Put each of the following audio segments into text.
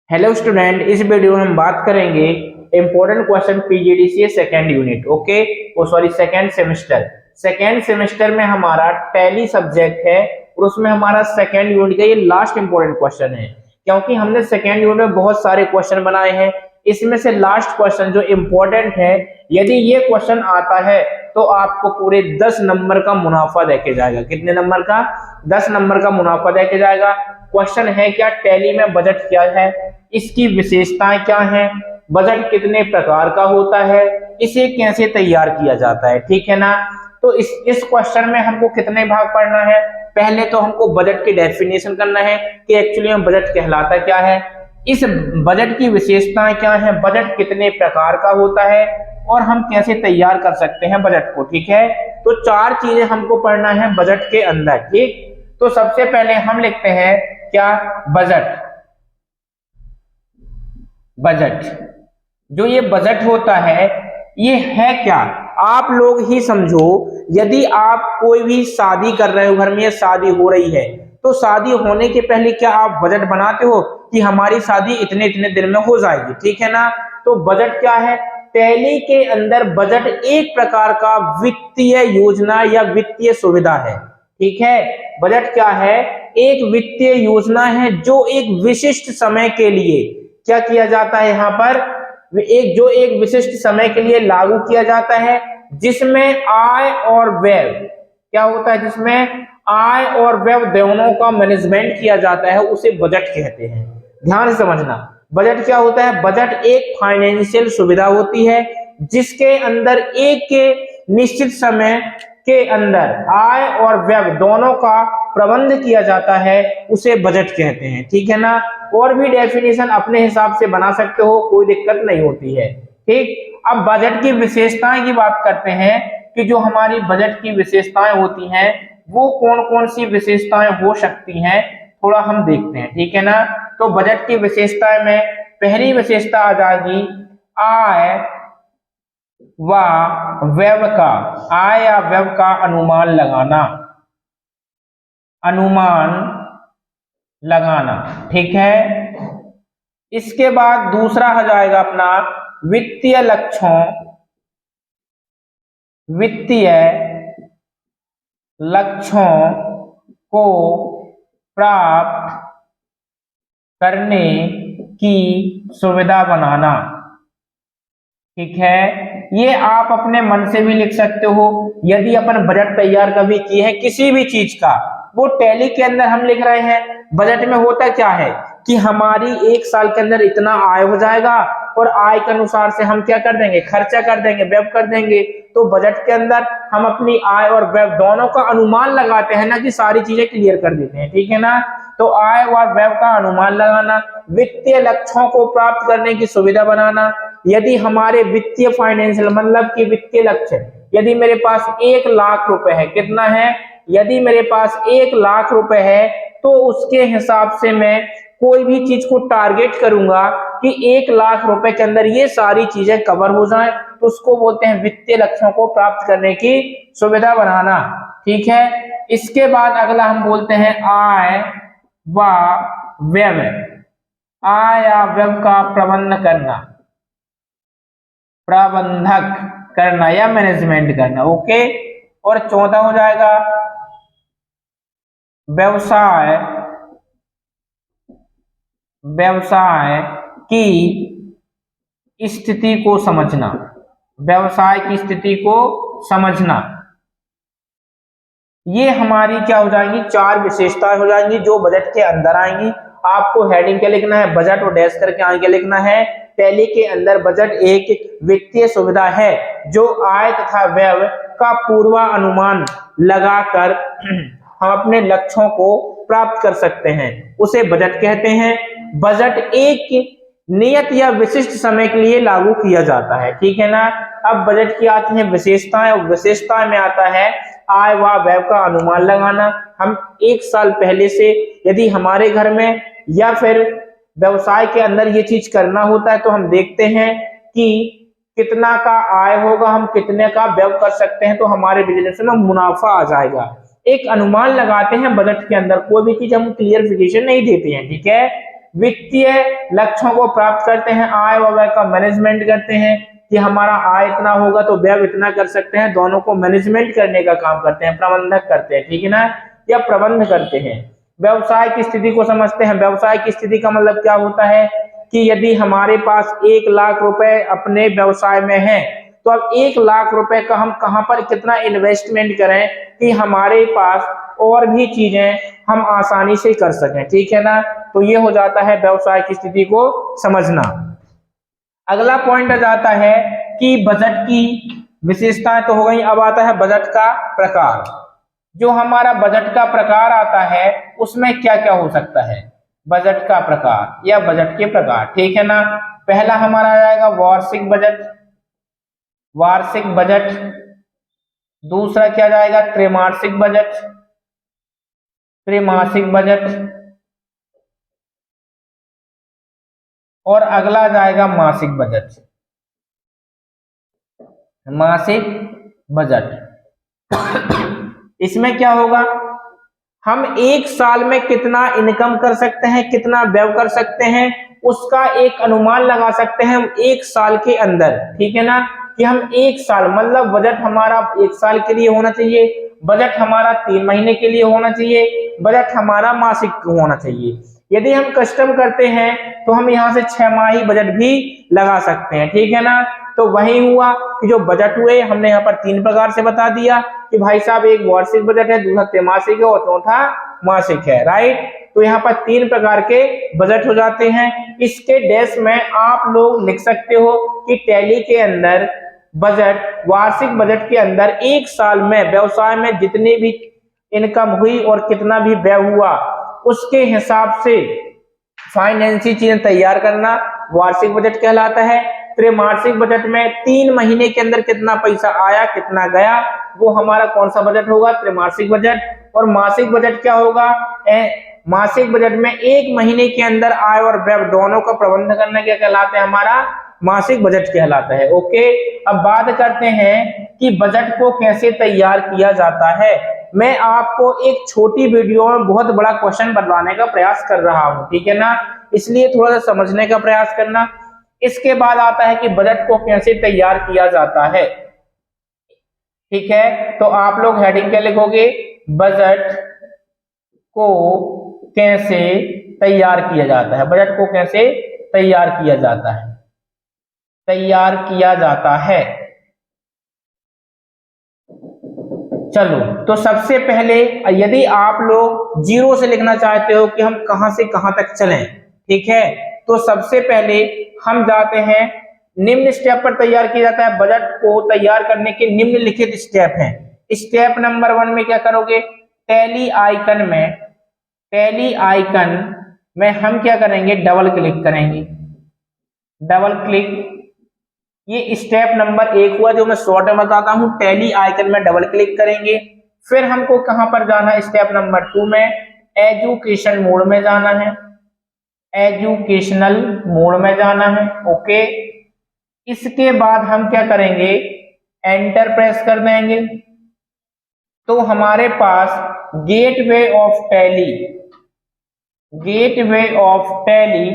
Hello student, इस video में हम बात करेंगे important question PGDCA second unit. Okay, वो सॉरी सेकेंड सेमेस्टर में हमारा टैली सब्जेक्ट है और उसमें हमारा सेकेंड यूनिट का ये लास्ट इंपॉर्टेंट क्वेश्चन है, क्योंकि हमने सेकेंड यूनिट में बहुत सारे क्वेश्चन बनाए हैं। इसमें से लास्ट क्वेश्चन जो इम्पोर्टेंट है, यदि ये क्वेश्चन आता है तो आपको पूरे 10 नंबर का मुनाफा देके जाएगा। कितने नंबर का? 10 नंबर का मुनाफा देके जाएगा। क्वेश्चन है क्या? टैली में बजट क्या है, इसकी विशेषताएं क्या हैं, बजट कितने प्रकार का होता है, इसे कैसे तैयार किया जाता है। ठीक है ना? तो इस क्वेश्चन में हमको कितने भाग पढ़ना है? पहले तो हमको बजट की डेफिनेशन करना है कि एक्चुअली में बजट कहलाता क्या है, इस बजट की विशेषताएं क्या है, बजट कितने प्रकार का होता है और हम कैसे तैयार कर सकते हैं बजट को। ठीक है, तो 4 चीजें हमको पढ़ना है बजट के अंदर। ठीक, तो सबसे पहले हम लिखते हैं क्या? बजट। जो ये बजट होता है ये है क्या? आप लोग ही समझो, यदि आप कोई भी शादी कर रहे हो, घर में शादी हो रही है, तो शादी होने के पहले क्या आप बजट बनाते हो कि हमारी शादी इतने इतने दिन में हो जाएगी। ठीक है ना? तो बजट क्या है? टैली के अंदर बजट एक प्रकार का वित्तीय योजना या वित्तीय सुविधा है। ठीक है, बजट क्या है? एक वित्तीय योजना है जो एक विशिष्ट समय के लिए क्या किया जाता है, यहाँ पर एक विशिष्ट समय के लिए लागू किया जाता है, जिसमें आय और व्यय क्या होता है, जिसमें आय और व्यय दोनों का मैनेजमेंट किया जाता है, उसे बजट कहते हैं। ध्यान से समझना, बजट क्या होता है? बजट एक फाइनेंशियल सुविधा होती है जिसके अंदर एक निश्चित समय के अंदर आय और व्यय दोनों का प्रबंध किया जाता है, उसे बजट कहते हैं। ठीक है ना? और भी डेफिनेशन अपने हिसाब से बना सकते हो, कोई दिक्कत नहीं होती है। ठीक, अब बजट की विशेषताएं की बात करते हैं कि जो हमारी बजट की विशेषताएं होती हैं वो कौन कौन सी विशेषताएं हो सकती हैं, थोड़ा हम देखते हैं। ठीक है ना? तो बजट की विशेषताएं में पहली विशेषता आ जाएगी आय व व्यय का, आय या व्यय का अनुमान लगाना। ठीक है, इसके बाद दूसरा आ जाएगा अपना वित्तीय लक्ष्यों को प्राप्त करने की सुविधा बनाना। ठीक है, ये आप अपने मन से भी लिख सकते हो। यदि अपन बजट तैयार कभी किए हैं किसी भी चीज का, वो टैली के अंदर हम लिख रहे हैं। बजट में होता क्या है कि हमारी एक साल के अंदर इतना आय हो जाएगा और आय के अनुसार से हम क्या कर देंगे? खर्चा कर देंगे, व्यय कर देंगे। तो बजट के अंदर हम अपनी आय और व्यय दोनों का अनुमान लगाते हैं ना, कि सारी चीजें क्लियर कर देते हैं। ठीक है ना? तो आय और व्यय का अनुमान लगाना, वित्तीय लक्ष्यों को प्राप्त करने की सुविधा बनाना। यदि हमारे वित्तीय फाइनेंशियल मतलब कि वित्तीय लक्ष्य, यदि मेरे पास 1 लाख रुपए है, कितना है? यदि मेरे पास 1 लाख रुपए है तो उसके हिसाब से मैं कोई भी चीज को टारगेट करूंगा कि 1 लाख रुपए के अंदर ये सारी चीजें कवर हो जाएं, तो उसको बोलते हैं वित्तीय लक्ष्यों को प्राप्त करने की सुविधा बनाना। ठीक है, इसके बाद अगला हम बोलते हैं आय व व्यय, आय या व्यय का प्रबंधक करना या मैनेजमेंट करना। ओके, और चौथा हो जाएगा व्यवसाय की स्थिति को समझना। व्यवसाय की स्थिति को समझना, ये हमारी क्या हो जाएंगी? 4 विशेषताएं हो जाएंगी जो बजट के अंदर आएंगी। आपको हेडिंग क्या लिखना है? बजट और डैश करके आगे लिखना है। टैली के अंदर बजट एक वित्तीय सुविधा है जो आय तथा व्यय का पूर्वानुमान लगाकर हम अपने लक्ष्यों को प्राप्त कर सकते हैं, उसे बजट कहते हैं। बजट एक नियत या विशिष्ट समय के लिए लागू किया जाता है। ठीक है ना? अब बजट की आती है विशेषताएं, और विशेषताएं में आता है आय व व्यय का अनुमान लगाना। हम 1 साल पहले से यदि हमारे घर में या फिर व्यवसाय के अंदर ये चीज करना होता है तो हम देखते हैं कि कितना का आय होगा, हम कितने का व्यय कर सकते हैं, तो हमारे बिजनेस में मुनाफा आ जाएगा। एक अनुमान लगाते हैं बजट के अंदर, कोई भी चीज हम क्लियरिफिकेशन नहीं देते हैं। ठीक है, वित्तीय लक्ष्यों को प्राप्त करते हैं, आय व व्यय का मैनेजमेंट करते हैं कि हमारा आय इतना होगा तो व्यय इतना कर सकते हैं, दोनों को मैनेजमेंट करने का काम करते हैं, प्रबंधक करते हैं, ठीक है ना, या प्रबंध करते हैं। व्यवसाय की स्थिति को समझते हैं। व्यवसाय की स्थिति का मतलब क्या होता है कि यदि हमारे पास 1 लाख रुपए अपने व्यवसाय में है तो अब 1 लाख रुपए का हम कहां पर कितना इन्वेस्टमेंट करें कि हमारे पास और भी चीजें हम आसानी से कर सकें, ठीक है ना। तो ये हो जाता है व्यवसाय की स्थिति को समझना। अगला पॉइंट आ जाता है कि बजट की विशेषताएं तो हो गई, अब आता है बजट का प्रकार। जो हमारा बजट का प्रकार आता है उसमें क्या क्या हो सकता है, बजट का प्रकार या बजट के प्रकार, ठीक है ना। पहला हमारा आ जाएगा वार्षिक बजट, वार्षिक बजट। दूसरा क्या जाएगा, त्रैमासिक बजट, त्रैमासिक बजट। और अगला जाएगा मासिक बजट, मासिक बजट। इसमें क्या होगा, हम एक साल में कितना इनकम कर सकते हैं, कितना व्यय कर सकते हैं, उसका एक अनुमान लगा सकते हैं एक साल के अंदर, ठीक है ना। कि हम एक साल मतलब बजट हमारा एक साल के लिए होना चाहिए, बजट हमारा 3 महीने के लिए होना चाहिए, बजट हमारा मासिक होना चाहिए। यदि हम कस्टम करते हैं तो हम यहाँ से 6 माही बजट भी लगा सकते हैं, ठीक है ना। तो वही हुआ कि जो बजट हुए हमने यहाँ पर 3 प्रकार से बता दिया कि भाई साहब एक वार्षिक बजट है, दूसरा त्रैमासिक है और चौथा मासिक है, राइट। तो यहाँ पर 3 प्रकार के बजट हो जाते हैं। इसके डैश में आप लोग लिख सकते हो कि टैली के अंदर बजट, वार्षिक बजट के अंदर एक साल में व्यवसाय में जितनी भी इनकम हुई और कितना भी व्यय हुआ उसके हिसाब से फाइनेंशियल चीजें तैयार करना वार्षिक बजट कहलाता है। त्रैमासिक बजट में 3 महीने के अंदर कितना पैसा आया कितना गया वो हमारा कौन सा बजट होगा, त्रैमासिक बजट। और मासिक बजट क्या होगा, मासिक बजट में 1 महीने के अंदर आय और व्यय दोनों का प्रबंध करना क्या कहलाता है, हमारा मासिक बजट कहलाता है। ओके, अब बात करते हैं कि बजट को कैसे तैयार किया जाता है। मैं आपको एक छोटी वीडियो में बहुत बड़ा क्वेश्चन बनवाने का प्रयास कर रहा हूं, ठीक है ना, इसलिए थोड़ा सा समझने का प्रयास करना। इसके बाद आता है कि बजट को कैसे तैयार किया जाता है, ठीक है। तो आप लोग हेडिंग क्या लिखोगे, बजट को कैसे तैयार किया जाता है, बजट को कैसे तैयार किया जाता है, तैयार किया जाता है। चलो, तो सबसे पहले यदि आप लोग जीरो से लिखना चाहते हो कि हम कहां से कहां तक चलें, ठीक है, तो सबसे पहले हम जाते हैं निम्न स्टेप पर तैयार किया जाता है। बजट को तैयार करने के निम्नलिखित स्टेप हैं। स्टेप नंबर 1 में क्या करोगे, टैली आइकन में, टैली आइकन में हम क्या करेंगे, डबल क्लिक करेंगे, डबल क्लिक। ये स्टेप नंबर 1 हुआ जो मैं शॉर्ट में बताता हूं। टैली आइकन में डबल क्लिक करेंगे। फिर हमको कहां पर जाना है, स्टेप नंबर 2 में एजुकेशन मोड में जाना है, एजुकेशनल मोड में जाना है। ओके, इसके बाद हम क्या करेंगे, एंटर प्रेस कर देंगे। तो हमारे पास gateway of Tally, gateway of Tally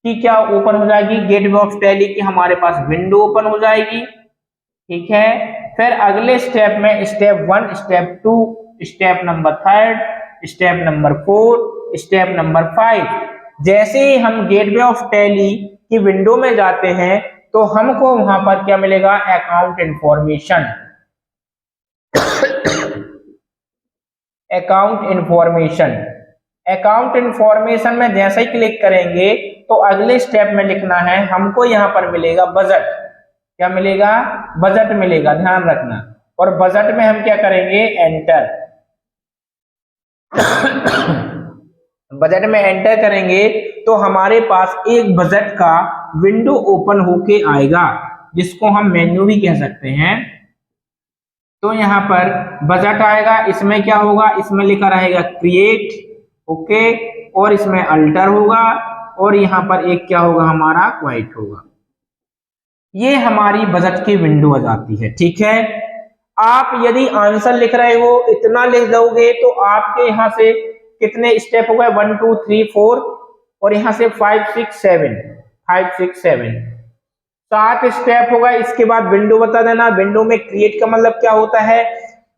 की क्या ओपन हो जाएगी, गेटवे ऑफ टैली की हमारे पास विंडो ओपन हो जाएगी, ठीक है। फिर अगले स्टेप में step 1, step 2, step number 3, step number 4, step number 5। जैसे ही हम गेटवे ऑफ टैली की विंडो में जाते हैं तो हमको वहां पर क्या मिलेगा, account information, account information. Account information में जैसे ही क्लिक करेंगे तो अगले स्टेप में लिखना है हमको, यहां पर मिलेगा बजट, क्या मिलेगा, बजट मिलेगा, ध्यान रखना। और बजट में हम क्या करेंगे, एंटर। बजट में एंटर करेंगे तो हमारे पास एक बजट का विंडो ओपन होके आएगा जिसको हम मेन्यू भी कह सकते हैं। तो यहाँ पर बजट आएगा, इसमें क्या होगा, इसमें लिखा रहेगा क्रिएट, ओके, और इसमें अल्टर होगा और यहाँ पर एक क्या होगा, हमारा क्वाइट होगा। ये हमारी बजट की विंडो आ जाती है, ठीक है। आप यदि आंसर लिख रहे हो इतना लिख दोगे तो आपके यहाँ से कितने स्टेप हो गए, 1 2 3 4 और यहाँ से 5 6 7 7 स्टेप होगा। इसके बाद विंडो बता देना। विंडो में क्रिएट का मतलब क्या होता है,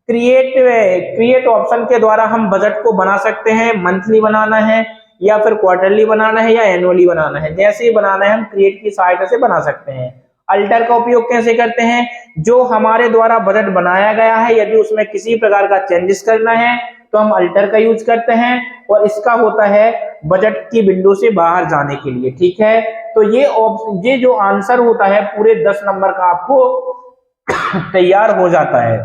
क्रिएट ऑप्शन के द्वारा हम बजट को बना सकते हैं। मंथली बनाना है या फिर क्वार्टरली बनाना है या एनुअली बनाना है, जैसे ही बनाना है हम क्रिएट की सहायता से बना सकते हैं। अल्टर का उपयोग कैसे करते हैं, जो हमारे द्वारा बजट बनाया गया है यदि उसमें किसी प्रकार का चेंजेस करना है तो हम अल्टर का यूज करते हैं, और इसका होता है बजट की विंडो से बाहर जाने के लिए। ठीक है, तो ये जो आंसर होता है पूरे 10 नंबर का आपको तैयार हो जाता है,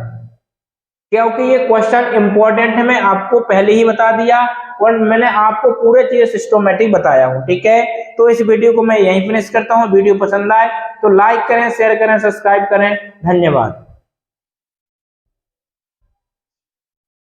क्योंकि ये क्वेश्चन इंपॉर्टेंट है। मैं आपको पहले ही बता दिया और मैंने आपको पूरे चीज सिस्टमैटिक बताया हूं। ठीक है, तो इस वीडियो को मैं यहीं फिनिश करता हूं। वीडियो पसंद आए तो लाइक करें, शेयर करें, सब्सक्राइब करें। धन्यवाद।